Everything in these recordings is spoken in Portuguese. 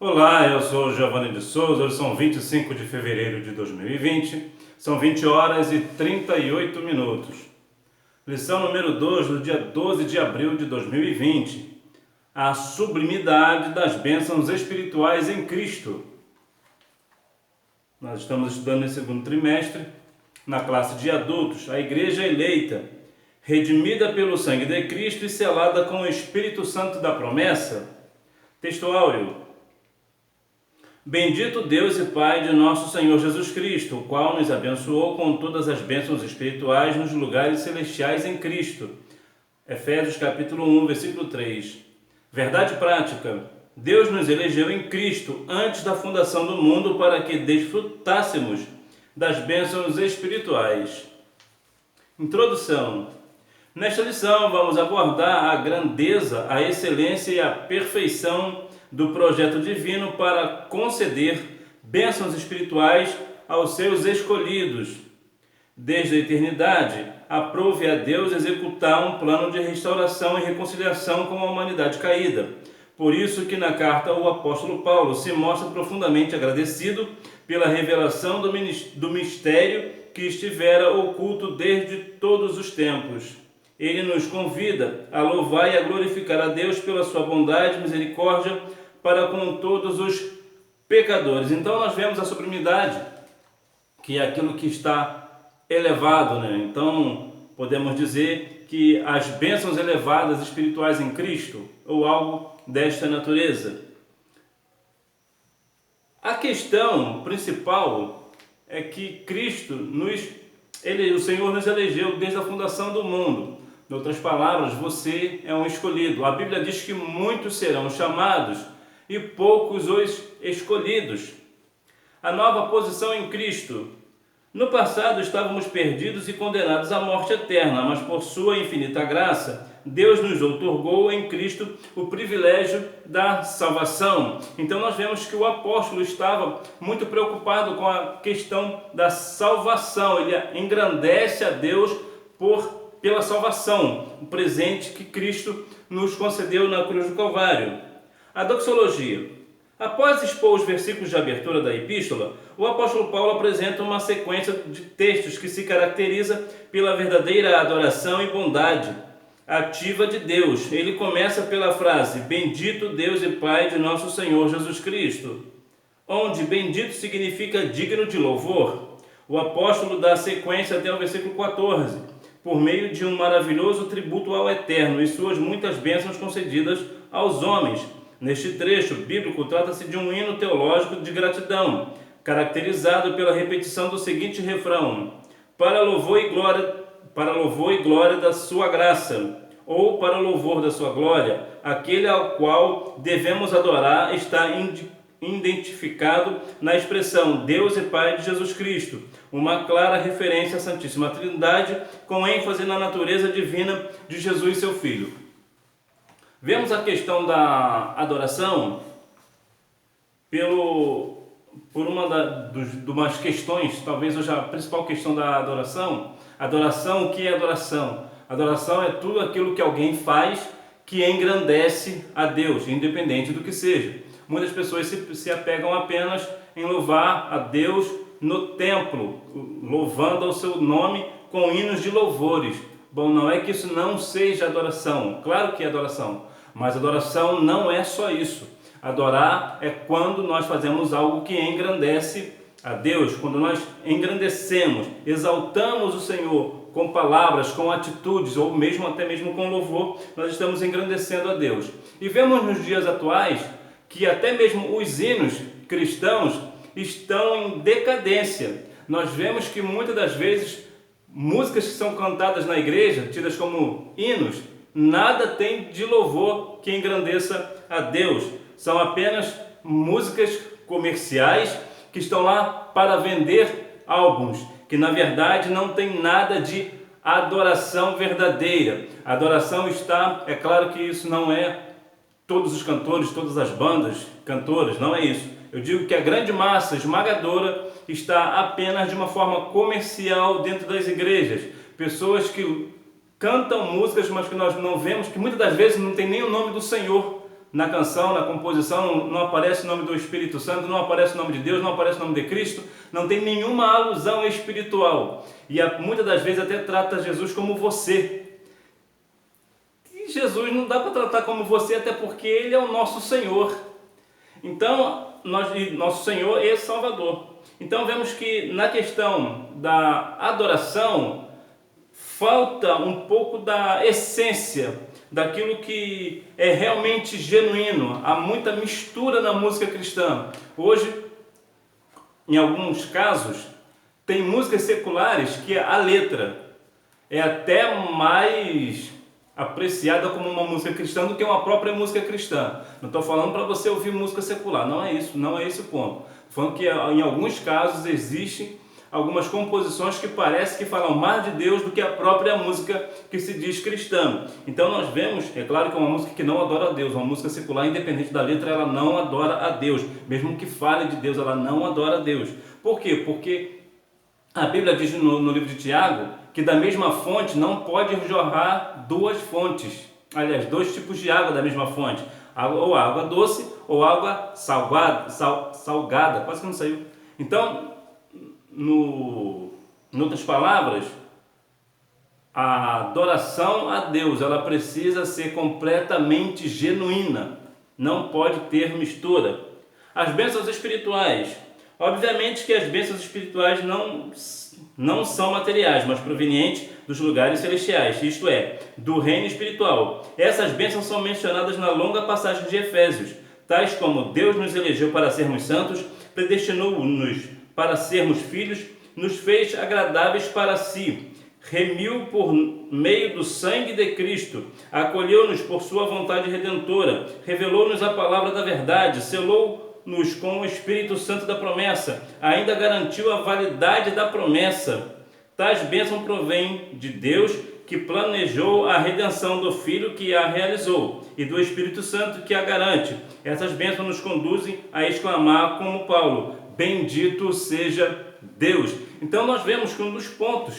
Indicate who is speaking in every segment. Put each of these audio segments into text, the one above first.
Speaker 1: Olá, eu sou Giovanni de Souza, hoje são 25 de fevereiro de 2020, são 20 horas e 38 minutos. Lição número 2 do dia 12 de abril de 2020, a sublimidade das bênçãos espirituais em Cristo. Nós estamos estudando no segundo trimestre, na classe de adultos, a igreja eleita, redimida pelo sangue de Cristo e selada com o Espírito Santo da promessa. Texto áureo. Bendito Deus e Pai de nosso Senhor Jesus Cristo, o qual nos abençoou com todas as bênçãos espirituais nos lugares celestiais em Cristo. Efésios capítulo 1, versículo 3. Verdade prática. Deus nos elegeu em Cristo antes da fundação do mundo para que desfrutássemos das bênçãos espirituais. Introdução. Nesta lição vamos abordar a grandeza, a excelência e a perfeição do projeto divino para conceder bênçãos espirituais aos seus escolhidos. Desde a eternidade, aprove a Deus executar um plano de restauração e reconciliação com a humanidade caída. Por isso que na carta o apóstolo Paulo se mostra profundamente agradecido pela revelação do mistério que estivera oculto desde todos os tempos. Ele nos convida a louvar e a glorificar a Deus pela sua bondade e misericórdia para com todos os pecadores. Então nós vemos a sublimidade, que é aquilo que está elevado, né? Então podemos dizer que as bênçãos elevadas espirituais em Cristo, ou algo desta natureza. A questão principal é que Cristo, o Senhor nos elegeu desde a fundação do mundo. Em outras palavras, você é um escolhido. A Bíblia diz que muitos serão chamados e poucos os escolhidos. A nova posição em Cristo. No passado estávamos perdidos e condenados à morte eterna, mas por sua infinita graça, Deus nos outorgou em Cristo o privilégio da salvação. Então nós vemos que o apóstolo estava muito preocupado com a questão da salvação. Ele engrandece a Deus pela salvação, o presente que Cristo nos concedeu na cruz do Calvário. A doxologia. Após expor os versículos de abertura da epístola, o apóstolo Paulo apresenta uma sequência de textos que se caracteriza pela verdadeira adoração e bondade ativa de Deus. Ele começa pela frase: Bendito Deus e Pai de nosso Senhor Jesus Cristo, onde bendito significa digno de louvor. O apóstolo dá sequência até o versículo 14, por meio de um maravilhoso tributo ao Eterno e suas muitas bênçãos concedidas aos homens. Neste trecho bíblico, trata-se de um hino teológico de gratidão, caracterizado pela repetição do seguinte refrão: para louvor e glória da sua graça, ou para louvor da sua glória, aquele ao qual devemos adorar está identificado na expressão Deus e Pai de Jesus Cristo, uma clara referência à Santíssima Trindade, com ênfase na natureza divina de Jesus, seu Filho. Vemos a questão da adoração por umas questões, talvez hoje a principal questão da adoração. Adoração, o que é adoração? Adoração é tudo aquilo que alguém faz que engrandece a Deus, independente do que seja. Muitas pessoas se apegam apenas em louvar a Deus no templo, louvando ao seu nome com hinos de louvores. Bom, não é que isso não seja adoração, claro que é adoração, mas adoração não é só isso. Adorar é quando nós fazemos algo que engrandece a Deus, quando nós engrandecemos, exaltamos o Senhor com palavras, com atitudes, ou até mesmo com louvor, nós estamos engrandecendo a Deus. E vemos nos dias atuais que até mesmo os hinos cristãos estão em decadência. Nós vemos que muitas das vezes músicas que são cantadas na igreja, tidas como hinos, nada tem de louvor que engrandeça a Deus. São apenas músicas comerciais que estão lá para vender álbuns, que na verdade não tem nada de adoração verdadeira. A adoração é claro que isso não é todos os cantores, todas as bandas cantoras, não é isso. Eu digo que a grande massa esmagadora está apenas de uma forma comercial dentro das igrejas. Pessoas que cantam músicas, mas que nós não vemos, que muitas das vezes não tem nem o nome do Senhor na canção, na composição, não aparece o nome do Espírito Santo, não aparece o nome de Deus, não aparece o nome de Cristo, não tem nenhuma alusão espiritual. E muitas das vezes até trata Jesus como você. E Jesus não dá para tratar como você, até porque Ele é o nosso Senhor. Então, nosso Senhor e Salvador. Então vemos que na questão da adoração, falta um pouco da essência, daquilo que é realmente genuíno. Há muita mistura na música cristã. Hoje, em alguns casos, tem músicas seculares que a letra é até mais apreciada como uma música cristã do que uma própria música cristã. Não estou falando para você ouvir música secular, não é isso, não é esse o ponto. Estou falando que em alguns casos existem algumas composições que parece que falam mais de Deus do que a própria música que se diz cristã. Então nós vemos, é claro que é uma música que não adora a Deus, uma música secular, independente da letra, ela não adora a Deus. Mesmo que fale de Deus, ela não adora a Deus. Por quê? Porque a Bíblia diz no livro de Tiago que da mesma fonte não pode jorrar duas fontes. Aliás, dois tipos de água da mesma fonte. Ou água doce ou água salgada. Quase que não saiu. Então, em outras palavras, a adoração a Deus, ela precisa ser completamente genuína. Não pode ter mistura. As bênçãos espirituais. Obviamente que as bênçãos espirituais não são materiais, mas provenientes dos lugares celestiais, isto é, do reino espiritual. Essas bênçãos são mencionadas na longa passagem de Efésios, tais como Deus nos elegeu para sermos santos, predestinou-nos para sermos filhos, nos fez agradáveis para si, remiu por meio do sangue de Cristo, acolheu-nos por sua vontade redentora, revelou-nos a palavra da verdade, selou-nos com o Espírito Santo da promessa, ainda garantiu a validade da promessa. Tais bênçãos provêm de Deus, que planejou a redenção do Filho que a realizou, e do Espírito Santo que a garante. Essas bênçãos nos conduzem a exclamar como Paulo: bendito seja Deus. Então nós vemos que um dos pontos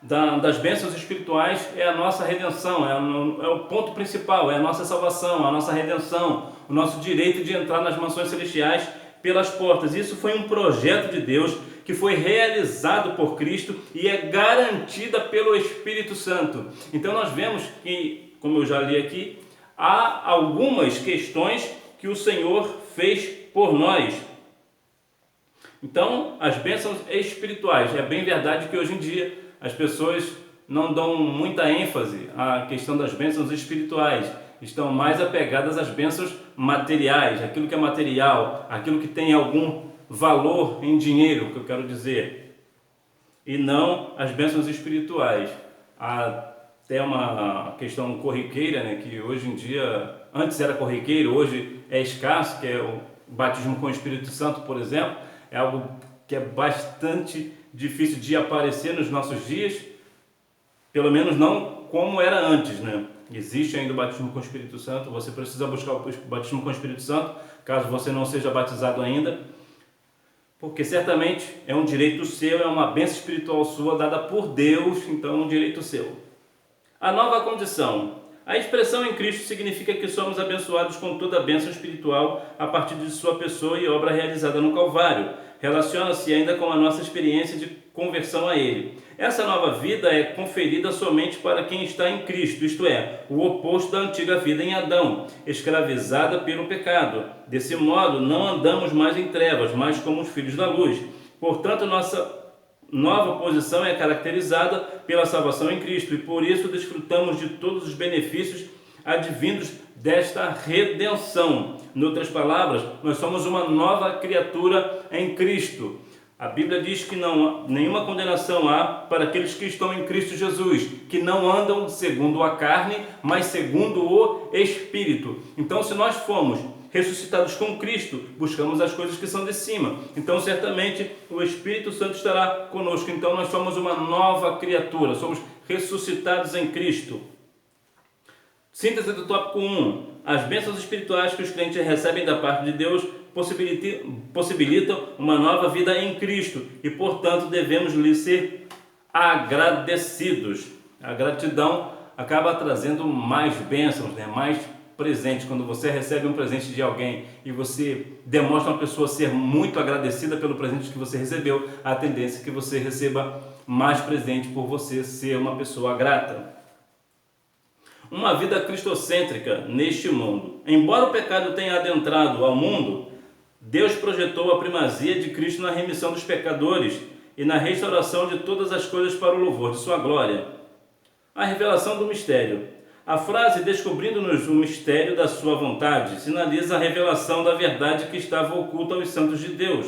Speaker 1: das bênçãos espirituais é a nossa redenção, é o ponto principal, é a nossa salvação, a nossa redenção, o nosso direito de entrar nas mansões celestiais pelas portas. Isso foi um projeto de Deus que foi realizado por Cristo e é garantida pelo Espírito Santo. Então nós vemos que, como eu já li aqui, há algumas questões que o Senhor fez por nós. Então, as bênçãos espirituais, é bem verdade que hoje em dia as pessoas não dão muita ênfase à questão das bênçãos espirituais, estão mais apegadas às bênçãos materiais, aquilo que é material, aquilo que tem algum valor em dinheiro, que eu quero dizer, e não as bênçãos espirituais. Há até uma questão corriqueira, né, que hoje em dia, antes era corriqueiro, hoje é escasso, que é o batismo com o Espírito Santo, por exemplo. É algo que é bastante difícil de aparecer nos nossos dias, pelo menos não como era antes, né? Existe ainda o batismo com o Espírito Santo, você precisa buscar o batismo com o Espírito Santo, caso você não seja batizado ainda, porque certamente é um direito seu, é uma bênção espiritual sua, dada por Deus, então é um direito seu. A nova condição. A expressão em Cristo significa que somos abençoados com toda a bênção espiritual a partir de sua pessoa e obra realizada no Calvário. Relaciona-se ainda com a nossa experiência de conversão a Ele. Essa nova vida é conferida somente para quem está em Cristo, isto é, o oposto da antiga vida em Adão, escravizada pelo pecado. Desse modo, não andamos mais em trevas, mas como os filhos da luz. Portanto, nossa nova posição é caracterizada pela salvação em Cristo e por isso desfrutamos de todos os benefícios advindos desta redenção. Em outras palavras, nós somos uma nova criatura em Cristo. A Bíblia diz que nenhuma condenação há para aqueles que estão em Cristo Jesus, que não andam segundo a carne, mas segundo o Espírito. Então, se nós fomos ressuscitados com Cristo, buscamos as coisas que são de cima. Então, certamente, o Espírito Santo estará conosco. Então, nós somos uma nova criatura, somos ressuscitados em Cristo. Síntese do tópico 1. As bênçãos espirituais que os crentes recebem da parte de Deus possibilitam uma nova vida em Cristo e, portanto, devemos lhe ser agradecidos. A gratidão acaba trazendo mais bênçãos, né? Mais presente. Quando você recebe um presente de alguém e você demonstra uma pessoa ser muito agradecida pelo presente que você recebeu, a tendência é que você receba mais presente por você ser uma pessoa grata. Uma vida cristocêntrica neste mundo. Embora o pecado tenha adentrado ao mundo, Deus projetou a primazia de Cristo na remissão dos pecadores e na restauração de todas as coisas para o louvor de sua glória. A revelação do mistério. A frase "descobrindo-nos o mistério da sua vontade" sinaliza a revelação da verdade que estava oculta aos santos de Deus.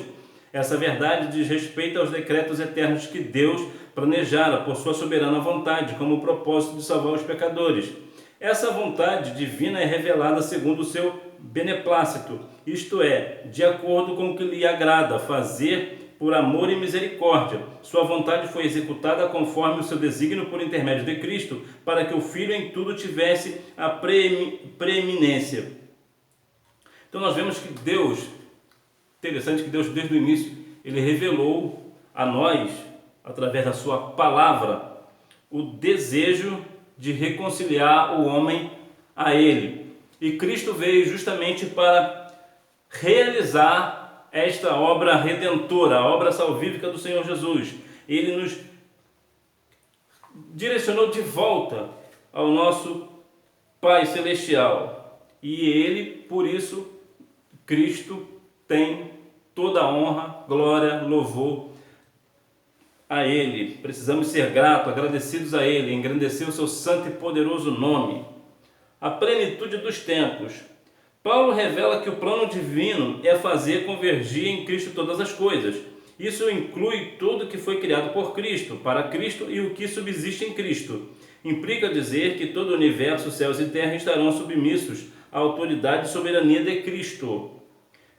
Speaker 1: Essa verdade diz respeito aos decretos eternos que Deus planejara por sua soberana vontade, como o propósito de salvar os pecadores. Essa vontade divina é revelada segundo o seu beneplácito, isto é, de acordo com o que lhe agrada fazer por amor e misericórdia. Sua vontade foi executada conforme o seu desígnio por intermédio de Cristo, para que o Filho em tudo tivesse a preeminência. Então nós vemos que Deus, interessante que Deus desde o início, ele revelou a nós, através da sua palavra, o desejo de reconciliar o homem a ele. E Cristo veio justamente para realizar esta obra redentora, a obra salvífica do Senhor Jesus. Ele nos direcionou de volta ao nosso Pai Celestial. E ele, por isso, Cristo tem toda a honra, glória, louvor a Ele. Precisamos ser gratos, agradecidos a Ele, engrandecer o seu santo e poderoso nome. A plenitude dos tempos. Paulo revela que o plano divino é fazer convergir em Cristo todas as coisas. Isso inclui tudo que foi criado por Cristo, para Cristo e o que subsiste em Cristo. Implica dizer que todo o universo, céus e terra estarão submissos à autoridade e soberania de Cristo.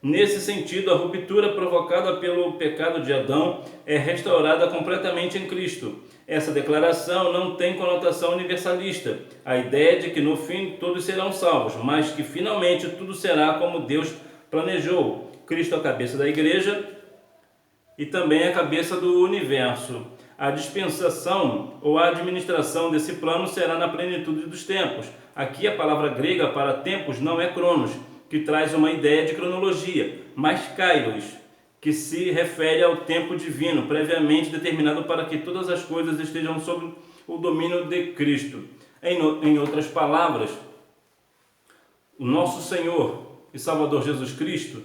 Speaker 1: Nesse sentido, a ruptura provocada pelo pecado de Adão é restaurada completamente em Cristo. Essa declaração não tem conotação universalista, a ideia de que no fim todos serão salvos, mas que finalmente tudo será como Deus planejou. Cristo é a cabeça da igreja e também a cabeça do universo. A dispensação ou a administração desse plano será na plenitude dos tempos. Aqui a palavra grega para tempos não é cronos, que traz uma ideia de cronologia, mas kairos, que se refere ao tempo divino, previamente determinado para que todas as coisas estejam sob o domínio de Cristo. Em outras palavras, o nosso Senhor e Salvador Jesus Cristo,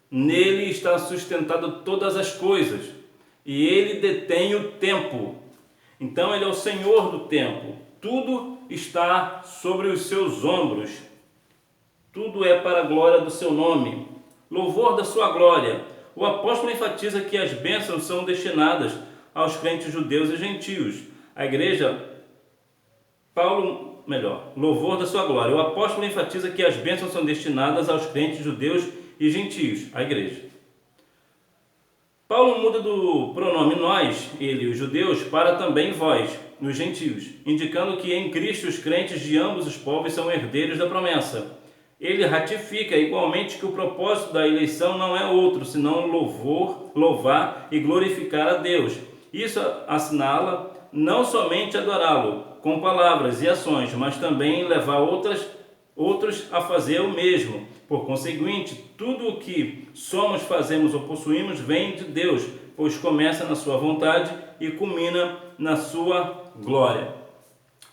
Speaker 1: nele está sustentado todas as coisas, e ele detém o tempo. Então ele é o Senhor do tempo. Tudo está sobre os seus ombros. Tudo é para a glória do seu nome, louvor da sua glória. O apóstolo enfatiza que as bênçãos são destinadas aos crentes judeus e gentios. A igreja, louvor da sua glória. O apóstolo enfatiza que as bênçãos são destinadas aos crentes judeus e gentios, a igreja. Paulo muda do pronome nós, ele, os judeus, para também vós, os gentios, indicando que em Cristo os crentes de ambos os povos são herdeiros da promessa. Ele ratifica igualmente que o propósito da eleição não é outro, senão louvar e glorificar a Deus. Isso assinala não somente adorá-lo com palavras e ações, mas também levar outros a fazer o mesmo. Por conseguinte, tudo o que somos, fazemos ou possuímos vem de Deus, pois começa na sua vontade e culmina na sua glória.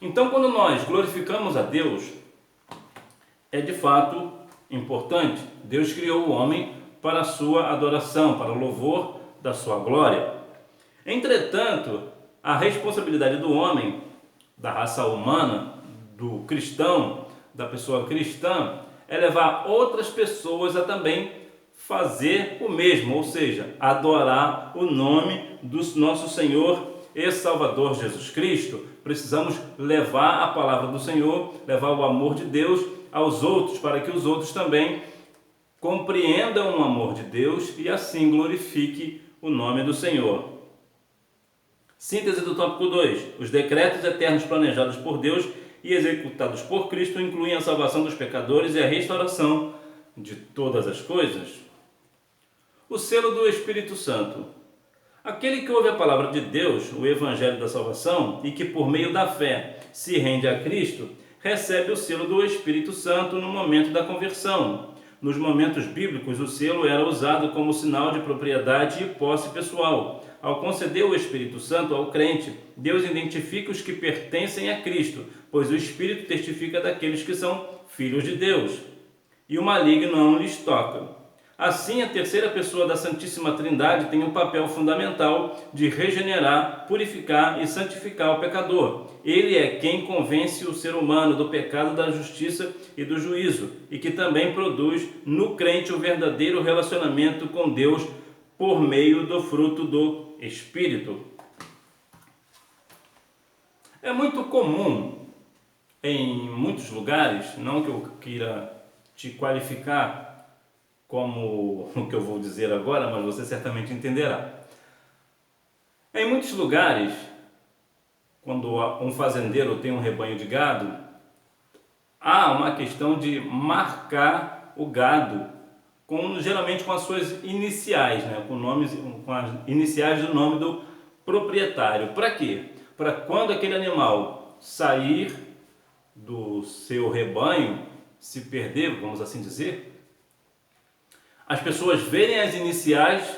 Speaker 1: Então, quando nós glorificamos a Deus, é de fato importante. Deus criou o homem para a sua adoração, para o louvor da sua glória. Entretanto, a responsabilidade do homem, da raça humana, do cristão, da pessoa cristã, é levar outras pessoas a também fazer o mesmo, ou seja, adorar o nome do nosso Senhor e Salvador Jesus Cristo. Precisamos levar a palavra do Senhor, levar o amor de Deus aos outros, para que os outros também compreendam o amor de Deus e assim glorifique o nome do Senhor. Síntese do tópico 2. Os decretos eternos planejados por Deus e executados por Cristo incluem a salvação dos pecadores e a restauração de todas as coisas. O selo do Espírito Santo. Aquele que ouve a palavra de Deus, o Evangelho da salvação, e que por meio da fé se rende a Cristo, recebe o selo do Espírito Santo no momento da conversão. Nos momentos bíblicos, o selo era usado como sinal de propriedade e posse pessoal. Ao conceder o Espírito Santo ao crente, Deus identifica os que pertencem a Cristo, pois o Espírito testifica daqueles que são filhos de Deus, e o maligno não lhes toca. Assim, a terceira pessoa da Santíssima Trindade tem um papel fundamental de regenerar, purificar e santificar o pecador. Ele é quem convence o ser humano do pecado, da justiça e do juízo, e que também produz no crente o verdadeiro relacionamento com Deus por meio do fruto do Espírito. É muito comum em muitos lugares, não que eu queira te qualificar como o que eu vou dizer agora, mas você certamente entenderá. Em muitos lugares, quando um fazendeiro tem um rebanho de gado, há uma questão de marcar o gado, geralmente com as suas iniciais, né? com as iniciais do nome do proprietário. Para quê? Para quando aquele animal sair do seu rebanho, se perder, vamos assim dizer, as pessoas verem as iniciais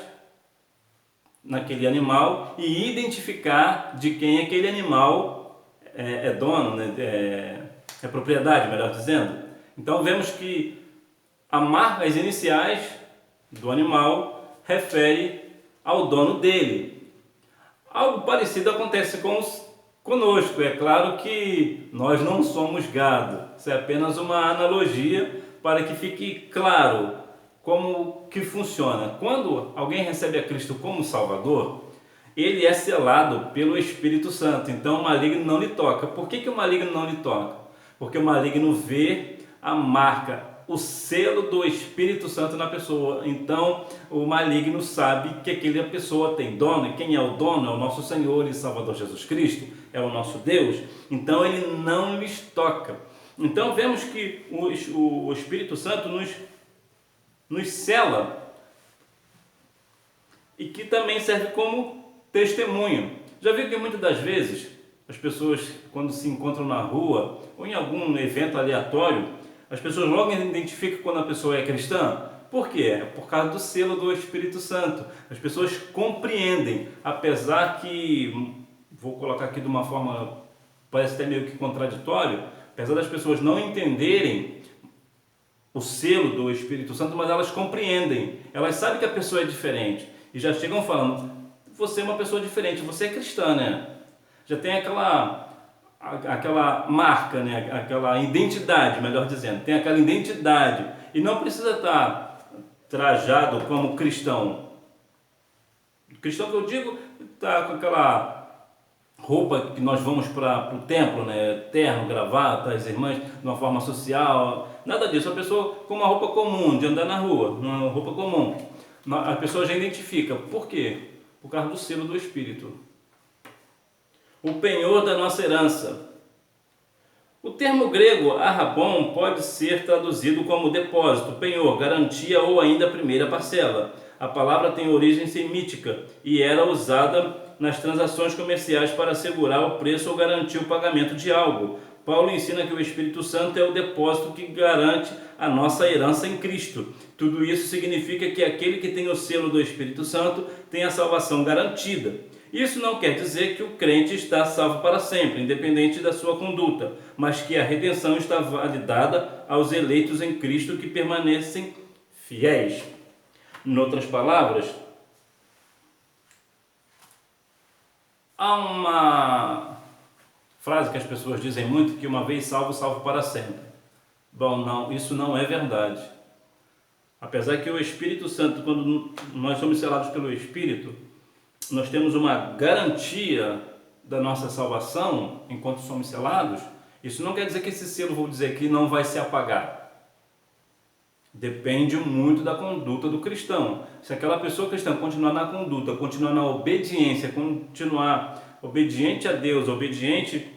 Speaker 1: naquele animal e identificar de quem aquele animal é dono, né? É propriedade, melhor dizendo. Então vemos que as iniciais do animal refere ao dono dele. Algo parecido acontece conosco. É claro que nós não somos gado. Isso é apenas uma analogia para que fique claro como que funciona. Quando alguém recebe a Cristo como Salvador, ele é selado pelo Espírito Santo. Então o maligno não lhe toca. Por que o maligno não lhe toca? Porque o maligno vê a marca, o selo do Espírito Santo na pessoa. Então o maligno sabe que aquela pessoa tem dono, e quem é o dono é o nosso Senhor e Salvador Jesus Cristo, é o nosso Deus. Então ele não lhes toca. Então vemos que o Espírito Santo nos sela e que também serve como testemunho. Já viu que muitas das vezes as pessoas, quando se encontram na rua ou em algum evento aleatório, as pessoas logo identificam quando a pessoa é cristã? Por quê? É por causa do selo do Espírito Santo. As pessoas compreendem, apesar que, vou colocar aqui de uma forma, parece até meio que contraditório, apesar das pessoas não entenderem o selo do Espírito Santo, mas elas compreendem, elas sabem que a pessoa é diferente e já chegam falando: você é uma pessoa diferente, você é cristã, né? Já tem aquela marca, né? Aquela identidade, melhor dizendo, tem aquela identidade e não precisa estar trajado como cristão. Cristão que eu digo, está com aquela roupa que nós vamos para o templo, né? Terno, gravata, as irmãs, de uma forma social, nada disso. A pessoa com uma roupa comum, de andar na rua, uma roupa comum, a pessoa já identifica. Por quê? Por causa do selo do Espírito. O penhor da nossa herança. O termo grego arrabon pode ser traduzido como depósito, penhor, garantia ou ainda primeira parcela. A palavra tem origem semítica e era usada nas transações comerciais para assegurar o preço ou garantir o pagamento de algo. Paulo ensina que o Espírito Santo é o depósito que garante a nossa herança em Cristo. Tudo isso significa que aquele que tem o selo do Espírito Santo tem a salvação garantida. Isso não quer dizer que o crente está salvo para sempre, independente da sua conduta, mas que a redenção está validada aos eleitos em Cristo que permanecem fiéis. Em outras palavras, há uma frase que as pessoas dizem muito, que uma vez salvo, salvo para sempre. Bom, não, isso não é verdade. Apesar que o Espírito Santo, quando nós somos selados pelo Espírito, nós temos uma garantia da nossa salvação enquanto somos selados. Isso não quer dizer que esse selo, vou dizer aqui, não vai se apagar. Depende muito da conduta do cristão. Se aquela pessoa cristã continuar na conduta, continuar na obediência, continuar obediente a Deus, obediente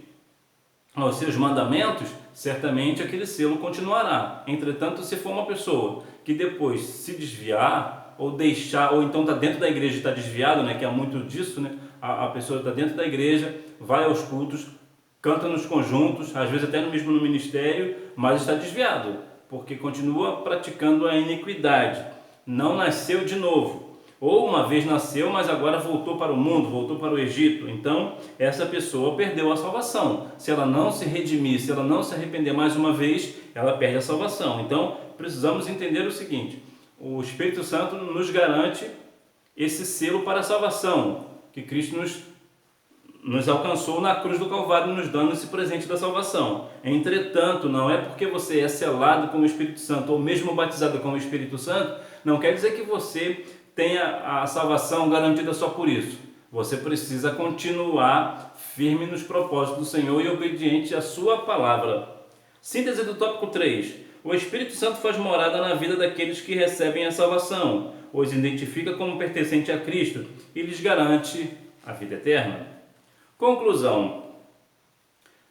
Speaker 1: aos seus mandamentos, certamente aquele selo continuará. Entretanto, se for uma pessoa que depois se desviar, ou deixar, ou então está dentro da igreja e está desviado, né, que há muito disso, né, a pessoa está dentro da igreja, vai aos cultos, canta nos conjuntos, às vezes até mesmo no ministério, mas está desviado, porque continua praticando a iniquidade. Não nasceu de novo. Ou uma vez nasceu, mas agora voltou para o mundo, voltou para o Egito. Então, essa pessoa perdeu a salvação. Se ela não se redimir, se ela não se arrepender mais uma vez, ela perde a salvação. Então, precisamos entender o seguinte: o Espírito Santo nos garante esse selo para a salvação, que Cristo nos alcançou na cruz do Calvário, nos dando esse presente da salvação. Entretanto, não é porque você é selado com o Espírito Santo, ou mesmo batizado com o Espírito Santo, não quer dizer que você tenha a salvação garantida só por isso. Você precisa continuar firme nos propósitos do Senhor e obediente à sua palavra. Síntese do tópico 3. O Espírito Santo faz morada na vida daqueles que recebem a salvação, os identifica como pertencente a Cristo e lhes garante a vida eterna. Conclusão.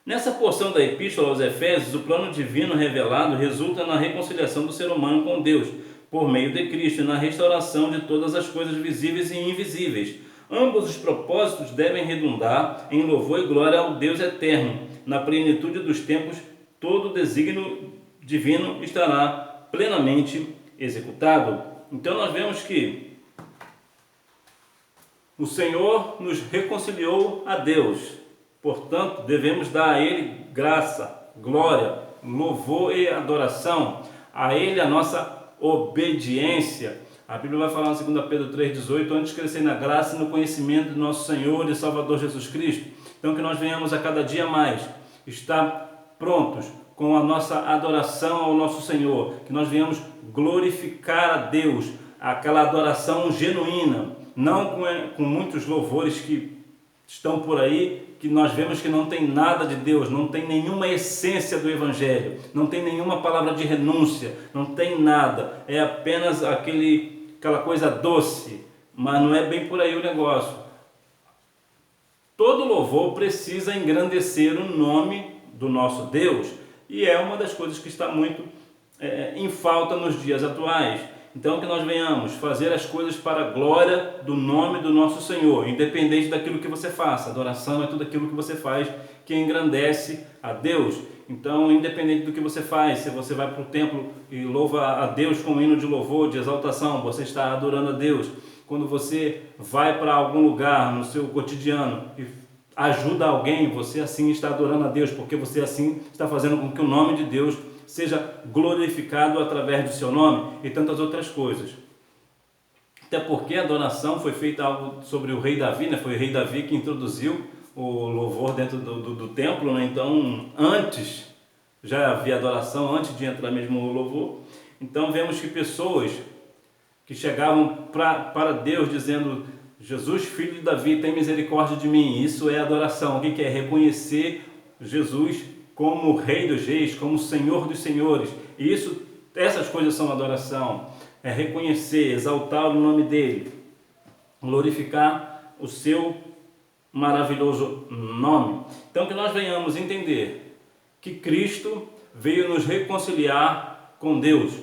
Speaker 1: Nessa porção da Epístola aos Efésios, o plano divino revelado resulta na reconciliação do ser humano com Deus, por meio de Cristo, e na restauração de todas as coisas visíveis e invisíveis. Ambos os propósitos devem redundar em louvor e glória ao Deus eterno. Na plenitude dos tempos, todo o desígnio divino estará plenamente executado. Então nós vemos que o Senhor nos reconciliou a Deus. Portanto, devemos dar a Ele graça, glória, louvor e adoração. A Ele a nossa obediência. A Bíblia vai falar em 2 Pedro 3,18: antes crescer na graça e no conhecimento do nosso Senhor e Salvador Jesus Cristo. Então que nós venhamos a cada dia mais estar prontos com a nossa adoração ao nosso Senhor, que nós venhamos glorificar a Deus, aquela adoração genuína, não com muitos louvores que estão por aí, que nós vemos que não tem nada de Deus, não tem nenhuma essência do Evangelho, não tem nenhuma palavra de renúncia, não tem nada, é apenas aquela coisa doce, mas não é bem por aí o negócio. Todo louvor precisa engrandecer o nome do nosso Deus, e é uma das coisas que está muito em falta nos dias atuais. Então que nós venhamos fazer as coisas para a glória do nome do nosso Senhor, independente daquilo que você faça. Adoração é tudo aquilo que você faz que engrandece a Deus. Então, independente do que você faz, se você vai para o templo e louva a Deus com um hino de louvor, de exaltação, você está adorando a Deus. Quando você vai para algum lugar no seu cotidiano e ajuda alguém, você assim está adorando a Deus, porque você assim está fazendo com que o nome de Deus seja glorificado através do seu nome e tantas outras coisas. Até porque a adoração foi feita algo sobre o rei Davi, né? Foi o rei Davi que introduziu o louvor dentro do templo, né? Então antes já havia adoração, antes de entrar mesmo o louvor. Então vemos que pessoas que chegavam para Deus dizendo: Jesus, filho de Davi, tem misericórdia de mim. Isso é adoração. O que é? Reconhecer Jesus como Rei dos Reis, como Senhor dos Senhores. E essas coisas são adoração. É reconhecer, exaltar o nome dele, glorificar o seu maravilhoso nome. Então que nós venhamos entender que Cristo veio nos reconciliar com Deus,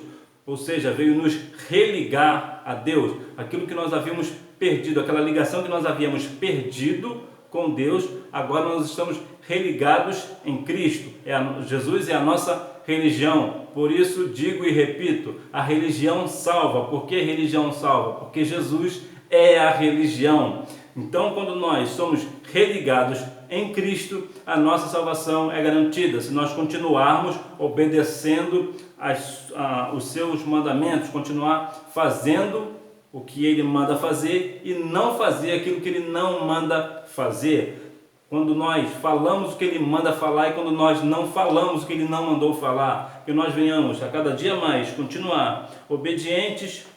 Speaker 1: ou seja, veio nos religar a Deus. Aquilo que nós havíamos perdido, aquela ligação que nós havíamos perdido com Deus, agora nós estamos religados em Cristo. Jesus é a nossa religião. Por isso digo e repito, a religião salva. Por que religião salva? Porque Jesus é a religião. Então, quando nós somos religados em Cristo, a nossa salvação é garantida. Se nós continuarmos obedecendo os seus mandamentos, continuar fazendo o que Ele manda fazer e não fazer aquilo que Ele não manda fazer. Quando nós falamos o que Ele manda falar e quando nós não falamos o que Ele não mandou falar, que nós venhamos a cada dia mais continuar obedientes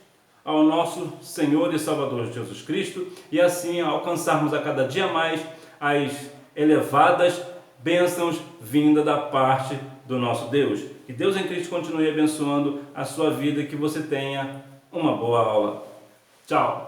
Speaker 1: ao nosso Senhor e Salvador Jesus Cristo e assim alcançarmos a cada dia mais as elevadas bênçãos vindas da parte do nosso Deus. Que Deus em Cristo continue abençoando a sua vida e que você tenha uma boa aula. Tchau!